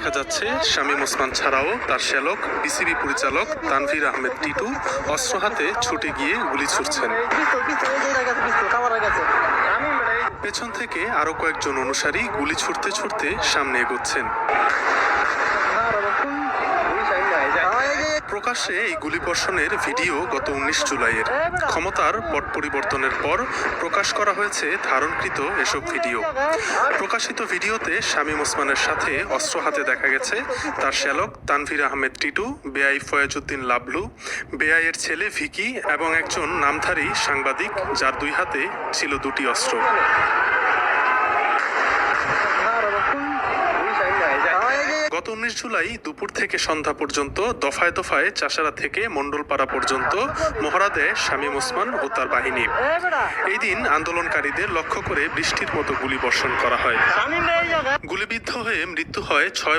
দেখা যাচ্ছে শামীম ওসমান ছাড়াও তার শ্যালক বিসিবি পরিচালক তানভীর আহমেদ টিটু অস্ত্র হাতে ছুটে গিয়ে গুলি ছুড়ছেন। পেছন থেকে আরো কয়েকজন অনুসারী গুলি ছুড়তে ছুড়তে সামনে এগোচ্ছেন। প্রকাশ্যে এই গুলিবর্ষণের ভিডিও গত 19 জুলাইয়ের। ক্ষমতার পট পরিবর্তনের পর প্রকাশ করা হয়েছে ধারণকৃত এসব ভিডিও। প্রকাশিত ভিডিওতে শামীম ওসমানের সাথে অস্ত্র হাতে দেখা গেছে তার শ্যালক তানভীর আহমেদ টিটু, বেআই ফয়াজউদ্দিন লাবলু, বেআইয়ের ছেলে ভিকি এবং একজন নামধারী সাংবাদিক যার দুই হাতে ছিল দুটি অস্ত্র। গত 19 জুলাই দুপুর থেকে সন্ধ্যা পর্যন্ত দফায় দফায় চাষারা থেকে মণ্ডলপাড়া পর্যন্ত মহড়া দেয় শামীম ওসমান ও তার বাহিনী। এই দিন আন্দোলনকারীদের লক্ষ্য করে বৃষ্টির মতো গুলি বর্ষণ করা হয়। গুলিবিদ্ধ হয়ে মৃত্যু হয় 6